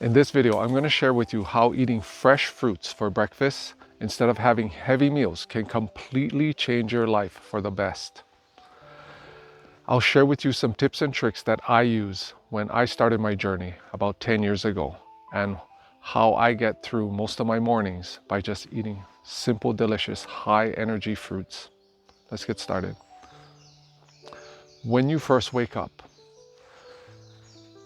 In this video, I'm going to share with you how eating fresh fruits for breakfast instead of having heavy meals can completely change your life for the best. I'll share with you some tips and tricks that I use when I started my journey about 10 years ago, and how I get through most of my mornings by just eating simple, delicious, high energy fruits. Let's get started. When you first wake up,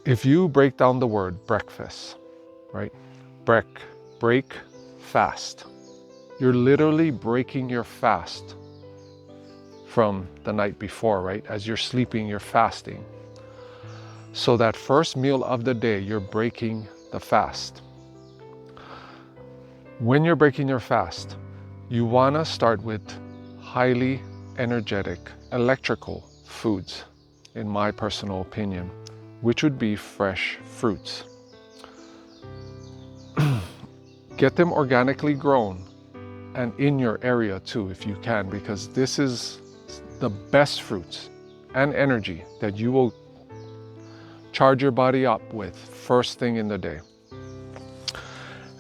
if you break down the word breakfast, right? Break, fast. You're literally breaking your fast from the night before, right? As you're sleeping, you're fasting. So that first meal of the day, you're breaking the fast. When you're breaking your fast, you want to start with highly energetic, electrical foods, in my personal opinion, which would be fresh fruits. Get them organically grown and in your area too, if you can, because this is the best fruits and energy that you will charge your body up with first thing in the day.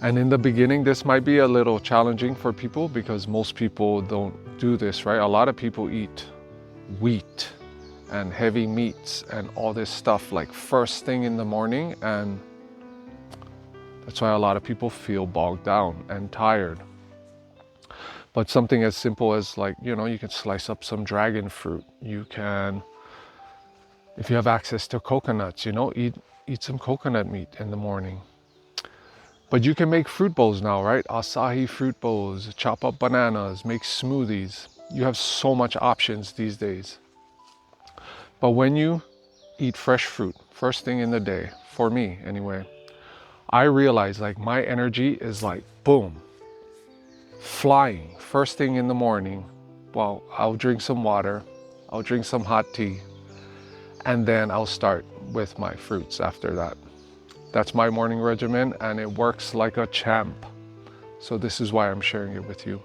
And in the beginning, this might be a little challenging for people because most people don't do this, right? A lot of people eat wheat and heavy meats and all this stuff like first thing in the morning, and that's why a lot of people feel bogged down and tired. But something as simple as, like, you can slice up some dragon fruit. You can, if you have access to coconuts, eat some coconut meat in the morning. But you can make fruit bowls now, right? Acai fruit bowls, chop up bananas, make smoothies. You have so much options these days. But when you eat fresh fruit, first thing in the day, for me anyway, I realize like my energy is like, boom, flying first thing in the morning. Well, I'll drink some water, I'll drink some hot tea, and then I'll start with my fruits after that. That's my morning regimen, and it works like a champ. So this is why I'm sharing it with you.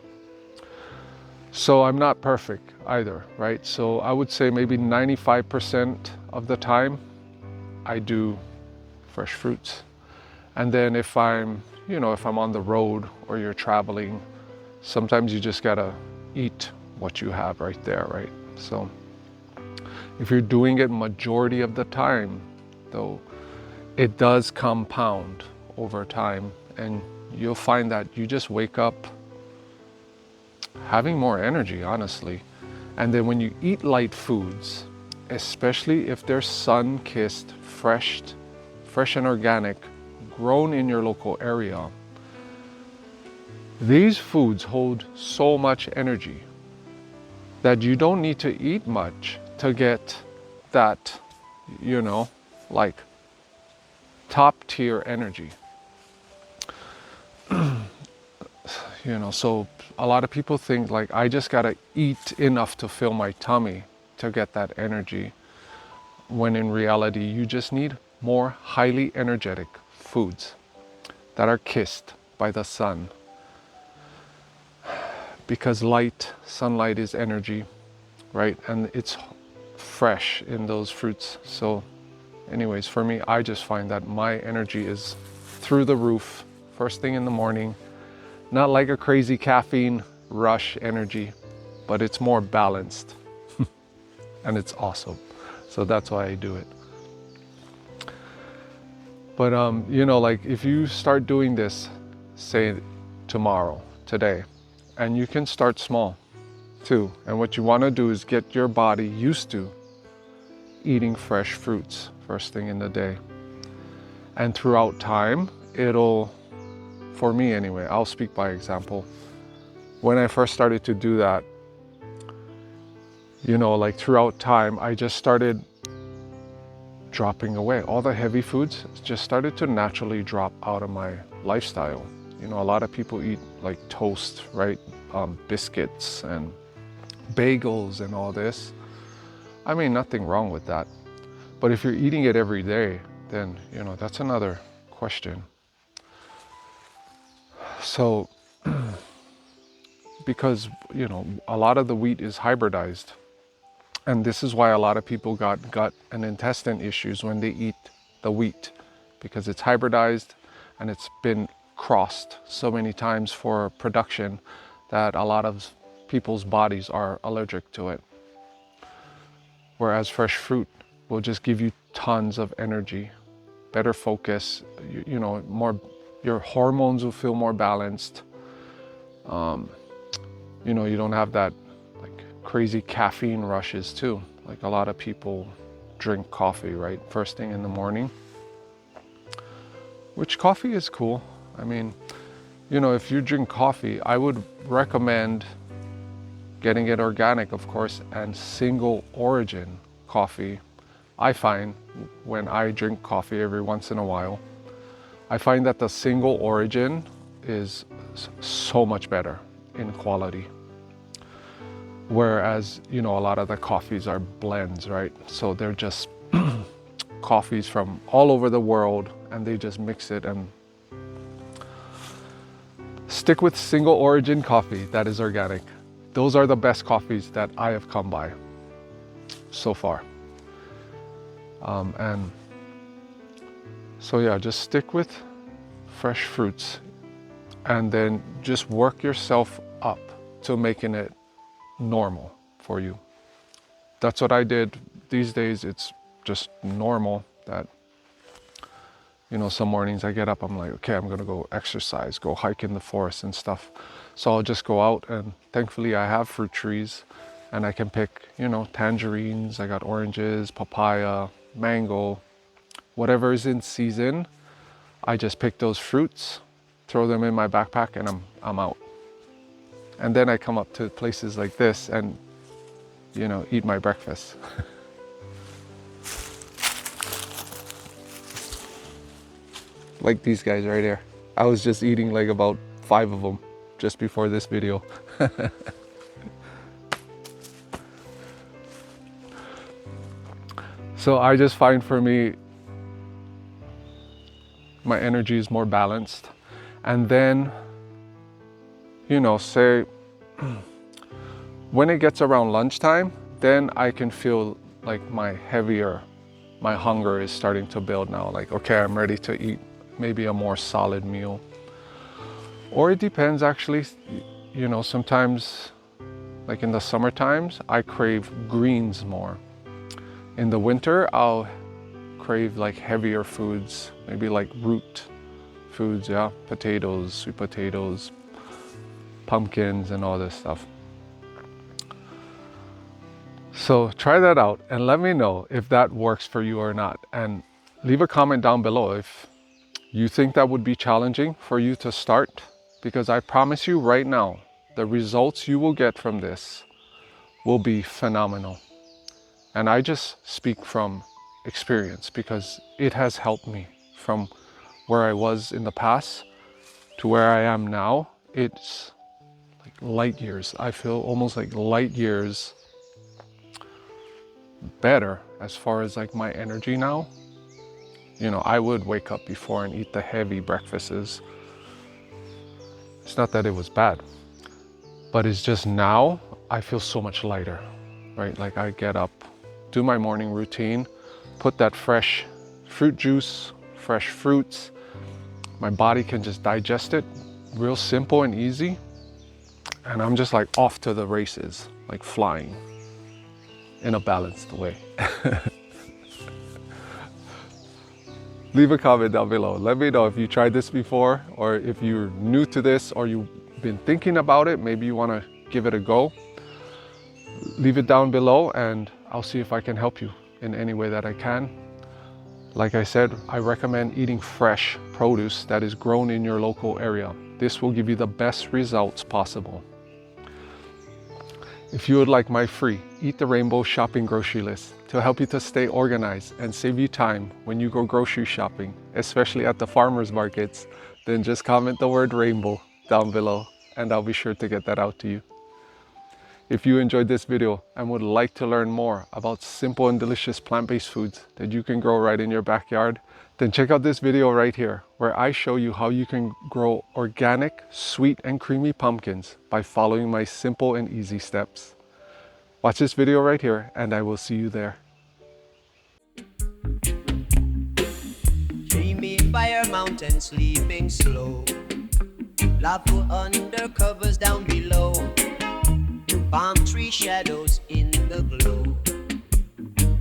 So I'm not perfect either, right? So I would say maybe 95% of the time I do fresh fruits. And then if I'm on the road or you're traveling, sometimes you just gotta eat what you have right there, right? So if you're doing it majority of the time, though, it does compound over time, and you'll find that you just wake up having more energy, honestly. And then when you eat light foods, especially if they're sun-kissed, fresh and organic, grown in your local area, these foods hold so much energy that you don't need to eat much to get that, like top tier energy. So a lot of people think like I just gotta eat enough to fill my tummy to get that energy, when in reality you just need more highly energetic foods that are kissed by the sun, because sunlight is energy, right? And it's fresh in those fruits. So anyways, for me, I just find that my energy is through the roof first thing in the morning. Not like a crazy caffeine rush energy, but it's more balanced and it's awesome. So that's why I do it. But like if you start doing this, say tomorrow, today, and you can start small too. And what you want to do is get your body used to eating fresh fruits first thing in the day. And throughout time, for me anyway, I'll speak by example. When I first started to do that, like throughout time, I just started dropping away. All the heavy foods just started to naturally drop out of my lifestyle. A lot of people eat like toast, right? Biscuits and bagels and all this. I mean, nothing wrong with that. But if you're eating it every day, then, that's another question. So, because, a lot of the wheat is hybridized. And this is why a lot of people got gut and intestine issues when they eat the wheat, because it's hybridized and it's been crossed so many times for production that a lot of people's bodies are allergic to it. Whereas fresh fruit will just give you tons of energy, better focus, you know, more, your hormones will feel more balanced. You know, you don't have that like crazy caffeine rushes too. Like a lot of people drink coffee, right? First thing in the morning, which coffee is cool. I mean, you know, if you drink coffee, I would recommend getting it organic, of course, and single origin coffee. I find when I drink coffee every once in a while, I find that the single origin is so much better in quality. Whereas, you know, a lot of the coffees are blends, right? So they're just coffees from all over the world and they just mix it. And stick with single origin coffee that is organic. Those are the best coffees that I have come by so far. And so yeah, just stick with fresh fruits and then just work yourself up to making it normal for you. That's what I did. These days it's just normal that, you know, some mornings I get up, I'm like, okay, I'm gonna go exercise, go hike in the forest and stuff. So I'll just go out, and thankfully I have fruit trees and I can pick, you know, tangerines, I got oranges, papaya, mango, whatever is in season. I just pick those fruits, throw them in my backpack, and I'm out. And then I come up to places like this and, you know, eat my breakfast. Like these guys right here. I was just eating like about 5 of them just before this video. So I just find for me, my energy is more balanced. And then, you know, say when it gets around lunchtime, then I can feel like my hunger is starting to build now. Like, okay, I'm ready to eat maybe a more solid meal. Or it depends actually, you know, sometimes like in the summer times, I crave greens more. In the winter, I'll crave like heavier foods, maybe like root foods, yeah, potatoes, sweet potatoes, pumpkins and all this stuff. So try that out and let me know if that works for you or not. And leave a comment down below if you think that would be challenging for you to start, because I promise you right now, the results you will get from this will be phenomenal. And I just speak from experience because it has helped me from where I was in the past to where I am now. It's like light years. I feel almost like light years better as far as like my energy now. You know, I would wake up before and eat the heavy breakfasts. It's not that it was bad, but it's just now I feel so much lighter, right? Like I get up, do my morning routine, put that fresh fruit juice, fresh fruits. My body can just digest it, real simple and easy. And I'm just like off to the races, like flying in a balanced way. Leave a comment down below. Let me know if you tried this before, or if you're new to this, or you've been thinking about it, maybe you want to give it a go. Leave it down below and I'll see if I can help you in any way that I can. Like I said, I recommend eating fresh produce that is grown in your local area. This will give you the best results possible. If you would like my free Eat the Rainbow shopping grocery list to help you to stay organized and save you time when you go grocery shopping, especially at the farmers markets, then just comment the word rainbow down below and I'll be sure to get that out to you. If you enjoyed this video and would like to learn more about simple and delicious plant-based foods that you can grow right in your backyard, then check out this video right here where I show you how you can grow organic, sweet and creamy pumpkins by following my simple and easy steps. Watch this video right here and I will see you there. mountain sleeping slow. Lava under covers down below. Palm tree shadows in the glow.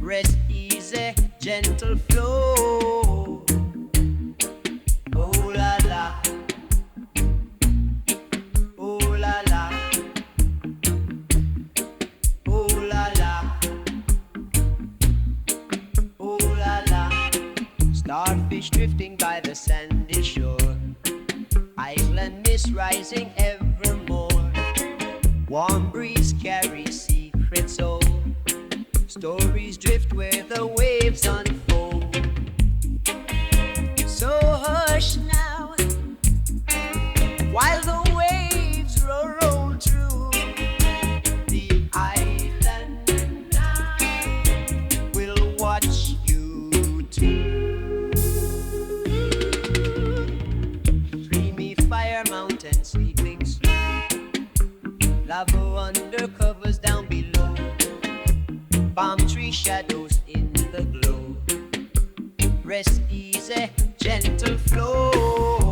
Rest easy, gentle flow. Oh la la. Oh la la. Oh la la. Oh la la. Starfish drifting by the sandy shore. Island mist rising evermore. Warm breeze carries secrets old. Stories drift where the waves unfold. So hush now, while the waves roll through the island, and I will watch you too. Dreamy fire mountain sleeping slow. Lava under covers down below. Palm tree shadows in the glow. Rest easy, gentle flow.